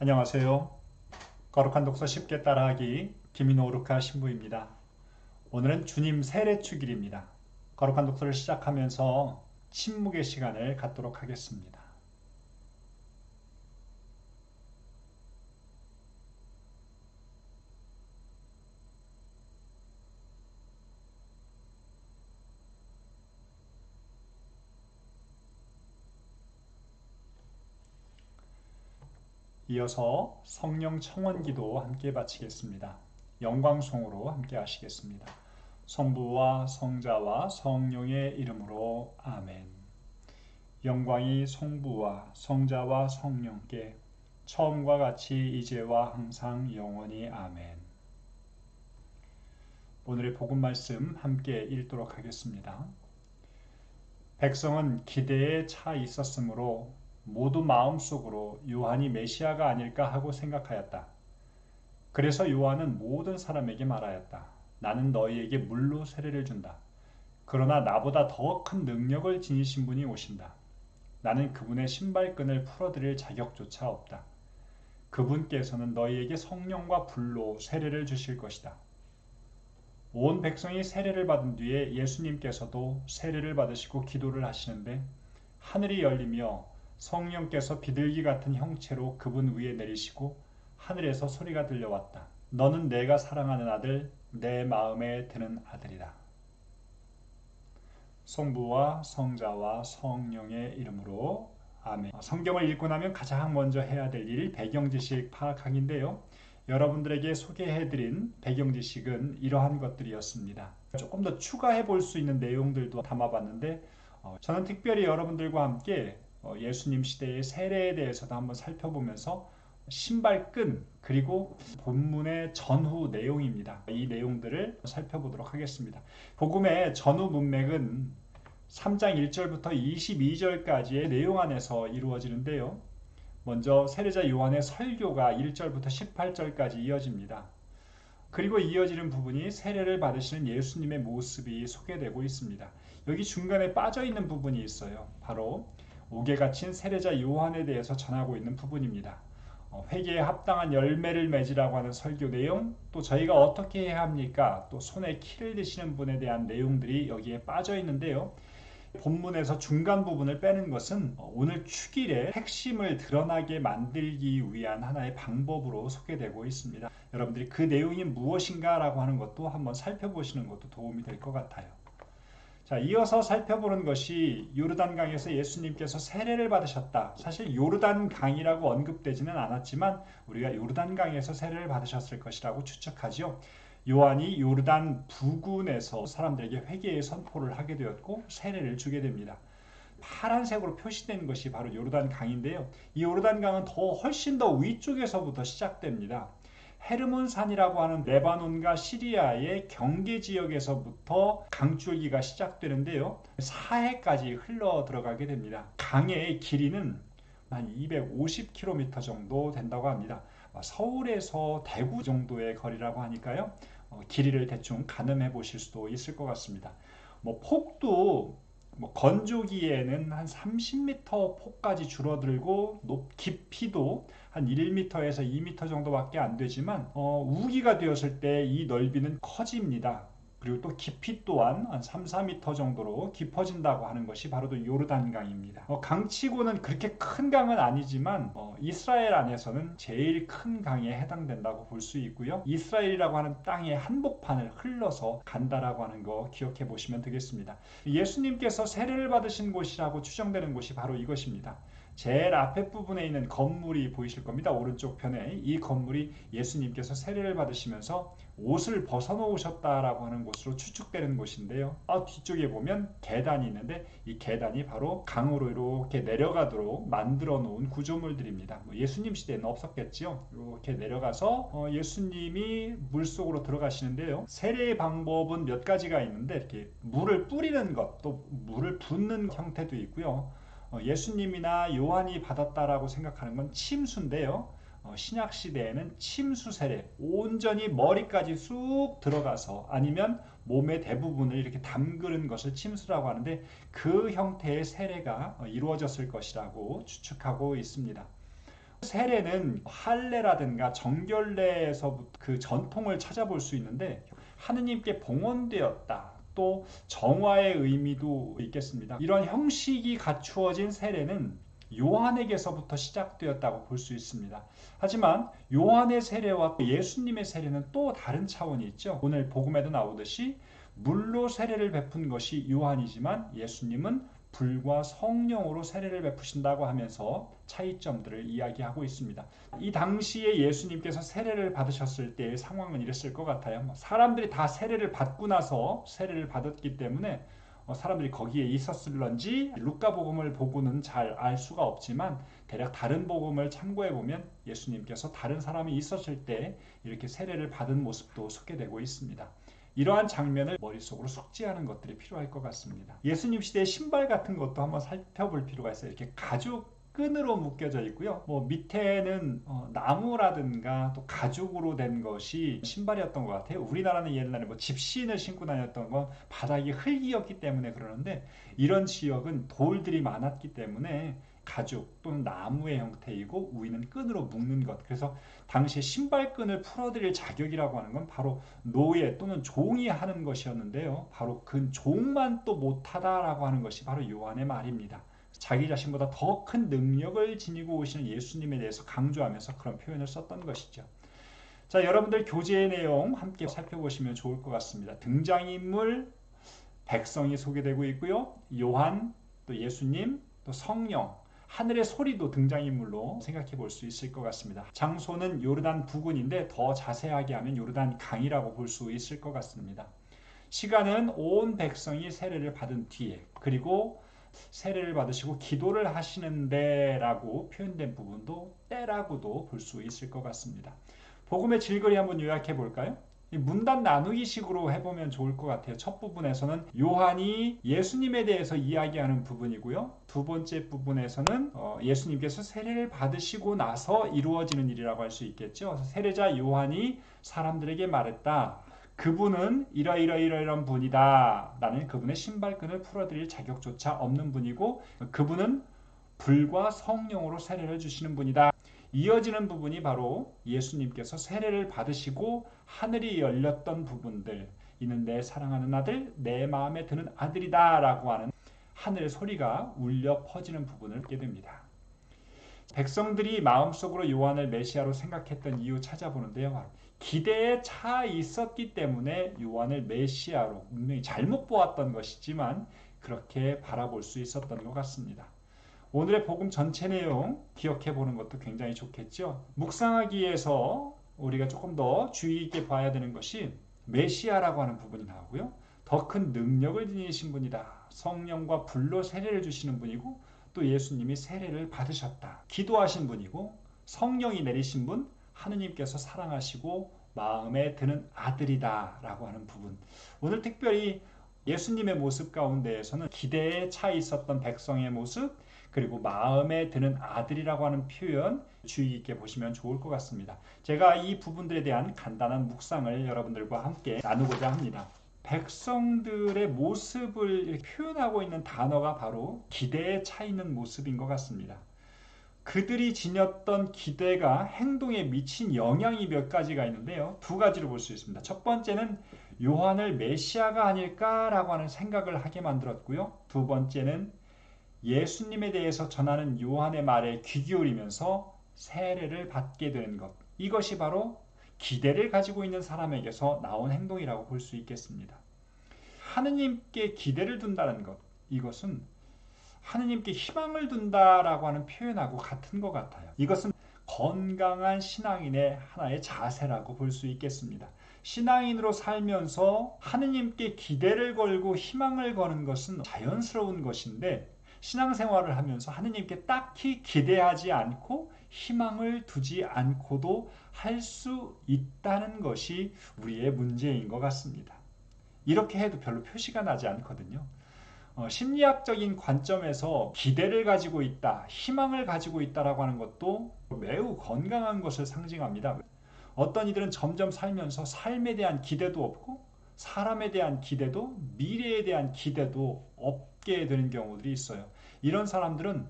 안녕하세요. 거룩한 독서 쉽게 따라하기 김인호 오르카 신부입니다. 오늘은 주님 세례축일입니다. 거룩한 독서를 시작하면서 침묵의 시간을 갖도록 하겠습니다. 이어서 성령 청원기도 함께 바치겠습니다. 영광송으로 함께 하시겠습니다. 성부와 성자와 성령의 이름으로 아멘. 영광이 성부와 성자와 성령께 처음과 같이 이제와 항상 영원히 아멘. 오늘의 복음 말씀 함께 읽도록 하겠습니다. 백성은 기대에 차 있었으므로 모두 마음속으로 요한이 메시아가 아닐까 하고 생각하였다. 그래서 요한은 모든 사람에게 말하였다. 나는 너희에게 물로 세례를 준다. 그러나 나보다 더 큰 능력을 지니신 분이 오신다. 나는 그분의 신발끈을 풀어드릴 자격조차 없다. 그분께서는 너희에게 성령과 불로 세례를 주실 것이다. 온 백성이 세례를 받은 뒤에 예수님께서도 세례를 받으시고 기도를 하시는데 하늘이 열리며 성령께서 비둘기 같은 형체로 그분 위에 내리시고 하늘에서 소리가 들려왔다. 너는 내가 사랑하는 아들, 내 마음에 드는 아들이다. 성부와 성자와 성령의 이름으로 아멘. 성경을 읽고 나면 가장 먼저 해야 될 일 배경 지식 파악하기인데요. 여러분들에게 소개해드린 배경 지식은 이러한 것들이었습니다. 조금 더 추가해 볼 수 있는 내용들도 담아봤는데 저는 특별히 여러분들과 함께 예수님 시대의 세례에 대해서도 한번 살펴보면서 신발끈 그리고 본문의 전후 내용입니다. 이 내용들을 살펴보도록 하겠습니다. 복음의 전후 문맥은 3장 1절부터 22절까지의 내용 안에서 이루어지는데요. 먼저 세례자 요한의 설교가 1절부터 18절까지 이어집니다. 그리고 이어지는 부분이 세례를 받으시는 예수님의 모습이 소개되고 있습니다. 여기 중간에 빠져있는 부분이 있어요. 바로 옥에 갇힌 세례자 요한에 대해서 전하고 있는 부분입니다. 회개에 합당한 열매를 맺으라고 하는 설교 내용, 또 저희가 어떻게 해야 합니까? 또 손에 키를 드시는 분에 대한 내용들이 여기에 빠져 있는데요. 본문에서 중간 부분을 빼는 것은 오늘 축일의 핵심을 드러나게 만들기 위한 하나의 방법으로 소개되고 있습니다. 여러분들이 그 내용이 무엇인가 라고 하는 것도 한번 살펴보시는 것도 도움이 될 것 같아요. 자, 이어서 살펴보는 것이 요르단강에서 예수님께서 세례를 받으셨다. 사실 요르단강이라고 언급되지는 않았지만 우리가 요르단강에서 세례를 받으셨을 것이라고 추측하죠. 요한이 요르단 부근에서 사람들에게 회개의 선포를 하게 되었고 세례를 주게 됩니다. 파란색으로 표시된 것이 바로 요르단강인데요. 이 요르단강은 훨씬 더 위쪽에서부터 시작됩니다. 헤르몬산이라고 하는 레바논과 시리아의 경계 지역에서부터 강줄기가 시작되는데요. 사해까지 흘러 들어가게 됩니다. 강의 길이는 한 250km 정도 된다고 합니다. 서울에서 대구 정도의 거리라고 하니까요. 길이를 대충 가늠해 보실 수도 있을 것 같습니다. 폭도 건조기에는 한 30m 폭까지 줄어들고 깊이도 한 1m에서 2m 정도밖에 안 되지만 우기가 되었을 때 이 넓이는 커집니다. 그리고 또 깊이 또한 한 3, 4m 정도로 깊어진다고 하는 것이 바로 요르단강입니다. 강치고는 그렇게 큰 강은 아니지만 이스라엘 안에서는 제일 큰 강에 해당된다고 볼 수 있고요. 이스라엘이라고 하는 땅의 한복판을 흘러서 간다라고 하는 거 기억해 보시면 되겠습니다. 예수님께서 세례를 받으신 곳이라고 추정되는 곳이 바로 이것입니다. 제일 앞에 부분에 있는 건물이 보이실 겁니다. 오른쪽 편에 이 건물이 예수님께서 세례를 받으시면서 옷을 벗어놓으셨다라고 하는 곳으로 추측되는 곳인데요. 뒤쪽에 보면 계단이 있는데 이 계단이 바로 강으로 이렇게 내려가도록 만들어 놓은 구조물들입니다. 예수님 시대에는 없었겠지요. 이렇게 내려가서 예수님이 물속으로 들어가시는데요. 세례의 방법은 몇 가지가 있는데 이렇게 물을 뿌리는 것, 또 물을 붓는 형태도 있고요. 예수님이나 요한이 받았다라고 생각하는 건 침수인데요. 신약 시대에는 침수 세례, 온전히 머리까지 쑥 들어가서 아니면 몸의 대부분을 이렇게 담그는 것을 침수라고 하는데 그 형태의 세례가 이루어졌을 것이라고 추측하고 있습니다. 세례는 할례라든가 정결례에서부터 그 전통을 찾아볼 수 있는데 하느님께 봉헌되었다. 또 정화의 의미도 있겠습니다. 이런 형식이 갖추어진 세례는 요한에게서부터 시작되었다고 볼 수 있습니다. 하지만 요한의 세례와 예수님의 세례는 또 다른 차원이 있죠. 오늘 복음에도 나오듯이 물로 세례를 베푼 것이 요한이지만 예수님은 불과 성령으로 세례를 베푸신다고 하면서 차이점들을 이야기하고 있습니다. 이 당시에 예수님께서 세례를 받으셨을 때의 상황은 이랬을 것 같아요. 사람들이 다 세례를 받고 나서 세례를 받았기 때문에 사람들이 거기에 있었을런지 루카복음을 보고는 잘 알 수가 없지만 대략 다른 복음을 참고해 보면 예수님께서 다른 사람이 있었을 때 이렇게 세례를 받은 모습도 소개되고 있습니다. 이러한 장면을 머릿속으로 숙지하는 것들이 필요할 것 같습니다. 예수님 시대의 신발 같은 것도 한번 살펴볼 필요가 있어요. 이렇게 가죽 끈으로 묶여져 있고요. 밑에는 나무라든가 또 가죽으로 된 것이 신발이었던 것 같아요. 우리나라는 옛날에 집신을 신고 다녔던 건 바닥이 흙이었기 때문에 그러는데 이런 지역은 돌들이 많았기 때문에 가죽 또는 나무의 형태이고 위는 끈으로 묶는 것. 그래서 당시에 신발끈을 풀어드릴 자격이라고 하는 건 바로 노예 또는 종이 하는 것이었는데요. 바로 그 종만 또 못하다라고 하는 것이 바로 요한의 말입니다. 자기 자신보다 더 큰 능력을 지니고 오시는 예수님에 대해서 강조하면서 그런 표현을 썼던 것이죠. 자, 여러분들 교재의 내용 함께 살펴보시면 좋을 것 같습니다. 등장인물, 백성이 소개되고 있고요. 요한, 또 예수님, 또 성령, 하늘의 소리도 등장인물로 생각해 볼 수 있을 것 같습니다. 장소는 요르단 부근인데 더 자세하게 하면 요르단 강이라고 볼 수 있을 것 같습니다. 시간은 온 백성이 세례를 받은 뒤에, 그리고 세례를 받으시고 기도를 하시는데 라고 표현된 부분도 때라고도 볼 수 있을 것 같습니다. 복음의 질거리 한번 요약해 볼까요? 문단 나누기 식으로 해보면 좋을 것 같아요. 첫 부분에서는 요한이 예수님에 대해서 이야기하는 부분이고요. 두 번째 부분에서는 예수님께서 세례를 받으시고 나서 이루어지는 일이라고 할 수 있겠죠. 세례자 요한이 사람들에게 말했다. 그분은 이러이러이러이런 분이다. 나는 그분의 신발끈을 풀어드릴 자격조차 없는 분이고 그분은 불과 성령으로 세례를 주시는 분이다. 이어지는 부분이 바로 예수님께서 세례를 받으시고 하늘이 열렸던 부분들, 이는 내 사랑하는 아들, 내 마음에 드는 아들이다 라고 하는 하늘의 소리가 울려 퍼지는 부분을 보게 됩니다. 백성들이 마음속으로 요한을 메시아로 생각했던 이유 찾아보는데요. 기대에 차 있었기 때문에 요한을 메시아로 분명히 잘못 보았던 것이지만 그렇게 바라볼 수 있었던 것 같습니다. 오늘의 복음 전체 내용 기억해 보는 것도 굉장히 좋겠죠. 묵상하기에서 우리가 조금 더 주의 있게 봐야 되는 것이 메시아라고 하는 부분이 나오고요. 더 큰 능력을 지니신 분이다. 성령과 불로 세례를 주시는 분이고 또 예수님이 세례를 받으셨다. 기도하신 분이고 성령이 내리신 분, 하느님께서 사랑하시고 마음에 드는 아들이다 라고 하는 부분. 오늘 특별히 예수님의 모습 가운데에서는 기대에 차 있었던 백성의 모습, 그리고 마음에 드는 아들이라고 하는 표현 주의 깊게 보시면 좋을 것 같습니다. 제가 이 부분들에 대한 간단한 묵상을 여러분들과 함께 나누고자 합니다. 백성들의 모습을 표현하고 있는 단어가 바로 기대에 차 있는 모습인 것 같습니다. 그들이 지녔던 기대가 행동에 미친 영향이 몇 가지가 있는데요. 두 가지로 볼 수 있습니다. 첫 번째는 요한을 메시아가 아닐까라고 하는 생각을 하게 만들었고요. 두 번째는 예수님에 대해서 전하는 요한의 말에 귀 기울이면서 세례를 받게 되는 것. 이것이 바로 기대를 가지고 있는 사람에게서 나온 행동이라고 볼 수 있겠습니다. 하느님께 기대를 둔다는 것. 이것은 하느님께 희망을 둔다라고 하는 표현하고 같은 것 같아요. 이것은 건강한 신앙인의 하나의 자세라고 볼 수 있겠습니다. 신앙인으로 살면서 하느님께 기대를 걸고 희망을 거는 것은 자연스러운 것인데 신앙생활을 하면서 하느님께 딱히 기대하지 않고 희망을 두지 않고도 할 수 있다는 것이 우리의 문제인 것 같습니다. 이렇게 해도 별로 표시가 나지 않거든요. 심리학적인 관점에서 기대를 가지고 있다, 희망을 가지고 있다라고 하는 것도 매우 건강한 것을 상징합니다. 어떤 이들은 점점 살면서 삶에 대한 기대도 없고 사람에 대한 기대도 미래에 대한 기대도 없게 되는 경우들이 있어요. 이런 사람들은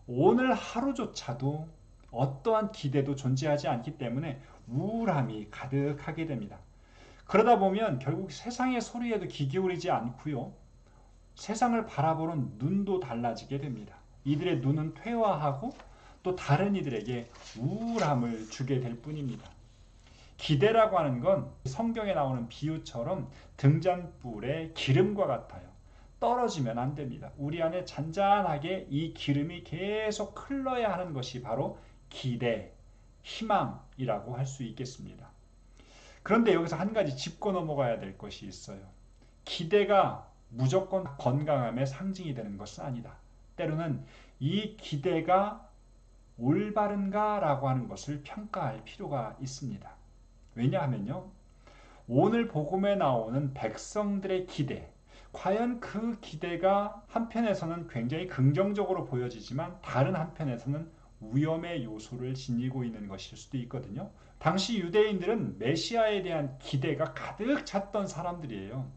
오늘 하루조차도 어떠한 기대도 존재하지 않기 때문에 우울함이 가득하게 됩니다. 그러다 보면 결국 세상의 소리에도 귀 기울이지 않고요. 세상을 바라보는 눈도 달라지게 됩니다. 이들의 눈은 퇴화하고 또 다른 이들에게 우울함을 주게 될 뿐입니다. 기대라고 하는 건 성경에 나오는 비유처럼 등잔불의 기름과 같아요. 떨어지면 안 됩니다. 우리 안에 잔잔하게 이 기름이 계속 흘러야 하는 것이 바로 기대, 희망이라고 할 수 있겠습니다. 그런데 여기서 한 가지 짚고 넘어가야 될 것이 있어요. 기대가 무조건 건강함의 상징이 되는 것은 아니다. 때로는 이 기대가 올바른가 라고 하는 것을 평가할 필요가 있습니다. 왜냐하면요, 오늘 복음에 나오는 백성들의 기대, 과연 그 기대가 한편에서는 굉장히 긍정적으로 보여지지만 다른 한편에서는 위험의 요소를 지니고 있는 것일 수도 있거든요. 당시 유대인들은 메시아에 대한 기대가 가득 찼던 사람들이에요.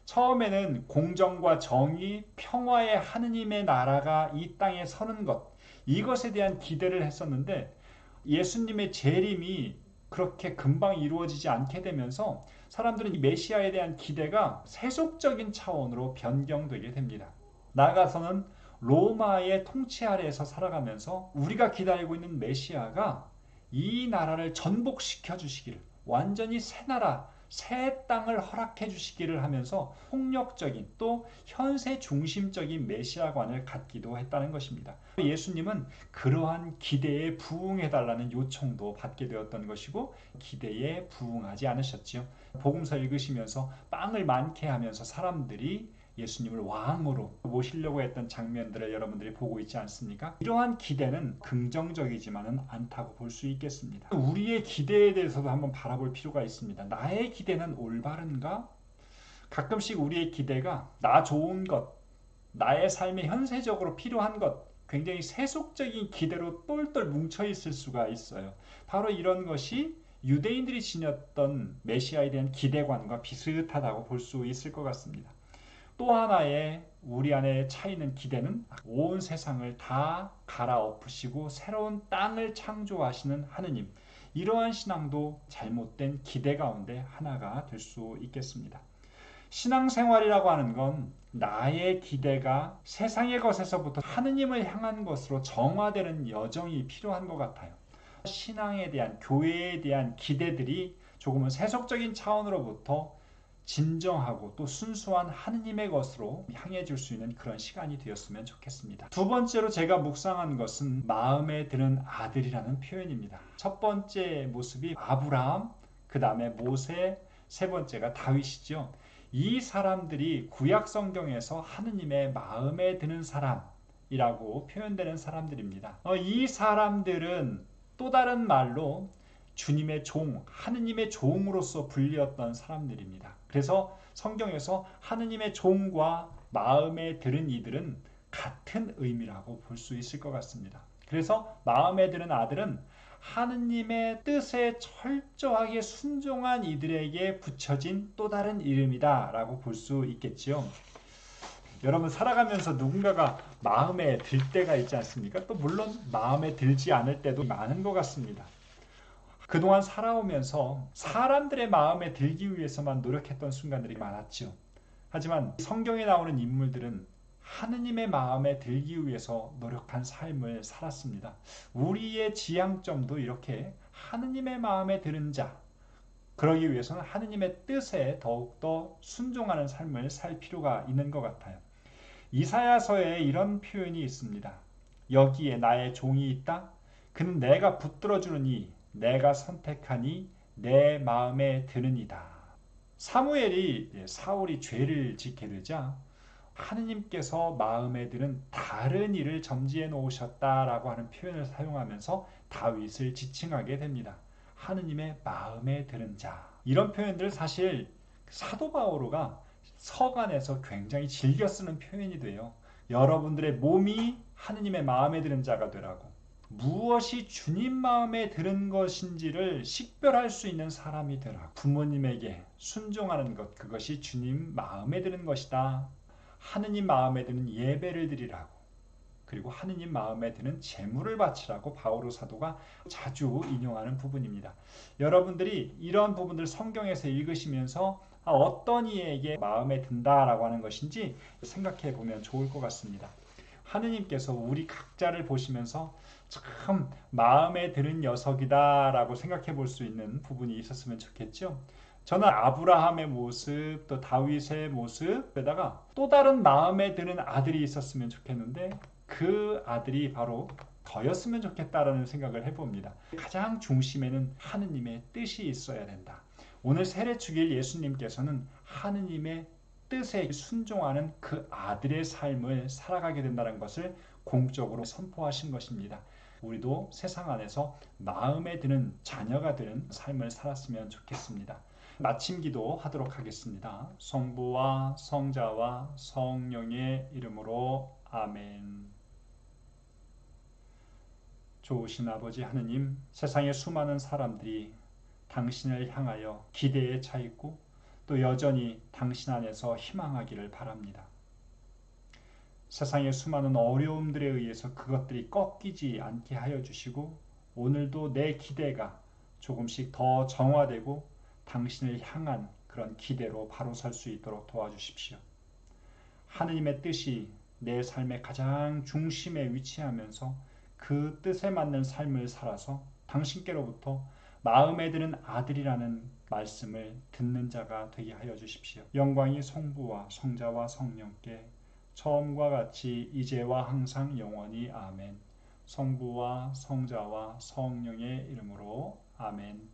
처음에는 공정과 정의, 평화의 하느님의 나라가 이 땅에 서는 것, 이것에 대한 기대를 했었는데 예수님의 재림이 그렇게 금방 이루어지지 않게 되면서 사람들은 이 메시아에 대한 기대가 세속적인 차원으로 변경되게 됩니다. 나아가서는 로마의 통치 아래에서 살아가면서 우리가 기다리고 있는 메시아가 이 나라를 전복시켜 주시기를, 완전히 새 나라, 새 땅을 허락해 주시기를 하면서 폭력적인 또 현세 중심적인 메시아관을 갖기도 했다는 것입니다. 예수님은 그러한 기대에 부응해달라는 요청도 받게 되었던 것이고 기대에 부응하지 않으셨지요. 복음서 읽으시면서 빵을 많게 하면서 사람들이 예수님을 왕으로 모시려고 했던 장면들을 여러분들이 보고 있지 않습니까? 이러한 기대는 긍정적이지만은 않다고 볼 수 있겠습니다. 우리의 기대에 대해서도 한번 바라볼 필요가 있습니다. 나의 기대는 올바른가? 가끔씩 우리의 기대가 나 좋은 것, 나의 삶에 현세적으로 필요한 것, 굉장히 세속적인 기대로 똘똘 뭉쳐 있을 수가 있어요. 바로 이런 것이 유대인들이 지녔던 메시아에 대한 기대관과 비슷하다고 볼 수 있을 것 같습니다. 또 하나의 우리 안에 차이는 기대는 온 세상을 다 갈아엎으시고 새로운 땅을 창조하시는 하느님, 이러한 신앙도 잘못된 기대 가운데 하나가 될 수 있겠습니다. 신앙생활이라고 하는 건 나의 기대가 세상의 것에서부터 하느님을 향한 것으로 정화되는 여정이 필요한 것 같아요. 신앙에 대한, 교회에 대한 기대들이 조금은 세속적인 차원으로부터 진정하고 또 순수한 하느님의 것으로 향해 줄 수 있는 그런 시간이 되었으면 좋겠습니다. 두 번째로 제가 묵상한 것은 마음에 드는 아들이라는 표현입니다. 첫 번째 모습이 아브라함, 그 다음에 모세, 세 번째가 다윗이죠. 이 사람들이 구약 성경에서 하느님의 마음에 드는 사람이라고 표현되는 사람들입니다. 이 사람들은 또 다른 말로 주님의 종, 하느님의 종으로서 불리었던 사람들입니다. 그래서 성경에서 하느님의 종과 마음에 드는 이들은 같은 의미라고 볼 수 있을 것 같습니다. 그래서 마음에 드는 아들은 하느님의 뜻에 철저하게 순종한 이들에게 붙여진 또 다른 이름이다 라고 볼 수 있겠죠. 여러분 살아가면서 누군가가 마음에 들 때가 있지 않습니까? 또 물론 마음에 들지 않을 때도 많은 것 같습니다. 그동안 살아오면서 사람들의 마음에 들기 위해서만 노력했던 순간들이 많았죠. 하지만 성경에 나오는 인물들은 하느님의 마음에 들기 위해서 노력한 삶을 살았습니다. 우리의 지향점도 이렇게 하느님의 마음에 드는 자, 그러기 위해서는 하느님의 뜻에 더욱더 순종하는 삶을 살 필요가 있는 것 같아요. 이사야서에 이런 표현이 있습니다. 여기에 나의 종이 있다. 그는 내가 붙들어주느니 내가 선택하니 내 마음에 드느니다. 사무엘이 사울이 죄를 짓게 되자 하느님께서 마음에 드는 다른 일을 점지해 놓으셨다라고 하는 표현을 사용하면서 다윗을 지칭하게 됩니다. 하느님의 마음에 드는 자. 이런 표현들을 사실 사도 바오로가 서간에서 굉장히 즐겨 쓰는 표현이 돼요. 여러분들의 몸이 하느님의 마음에 드는 자가 되라고. 무엇이 주님 마음에 드는 것인지를 식별할 수 있는 사람이 되라. 부모님에게 순종하는 것, 그것이 주님 마음에 드는 것이다. 하느님 마음에 드는 예배를 드리라고. 그리고 하느님 마음에 드는 제물을 바치라고 바오로 사도가 자주 인용하는 부분입니다. 여러분들이 이런 부분들 성경에서 읽으시면서 어떤 이에게 마음에 든다라고 하는 것인지 생각해 보면 좋을 것 같습니다. 하느님께서 우리 각자를 보시면서 참 마음에 드는 녀석이다라고 생각해 볼 수 있는 부분이 있었으면 좋겠죠. 저는 아브라함의 모습, 또 다윗의 모습에다가 또 다른 마음에 드는 아들이 있었으면 좋겠는데 그 아들이 바로 저였으면 좋겠다라는 생각을 해봅니다. 가장 중심에는 하느님의 뜻이 있어야 된다. 오늘 세례주일 예수님께서는 하느님의 뜻에 순종하는 그 아들의 삶을 살아가게 된다는 것을 공적으로 선포하신 것입니다. 우리도 세상 안에서 마음에 드는 자녀가 되는 삶을 살았으면 좋겠습니다. 마침 기도 하도록 하겠습니다. 성부와 성자와 성령의 이름으로 아멘. 좋으신 아버지 하느님, 세상의 수많은 사람들이 당신을 향하여 기대에 차 있고 또 여전히 당신 안에서 희망하기를 바랍니다. 세상의 수많은 어려움들에 의해서 그것들이 꺾이지 않게 하여 주시고 오늘도 내 기대가 조금씩 더 정화되고 당신을 향한 그런 기대로 바로 설 수 있도록 도와주십시오. 하느님의 뜻이 내 삶의 가장 중심에 위치하면서 그 뜻에 맞는 삶을 살아서 당신께로부터 마음에 드는 아들이라는 말씀을 듣는 자가 되게 하여 주십시오. 영광이 성부와 성자와 성령께 처음과 같이 이제와 항상 영원히 아멘. 성부와 성자와 성령의 이름으로 아멘.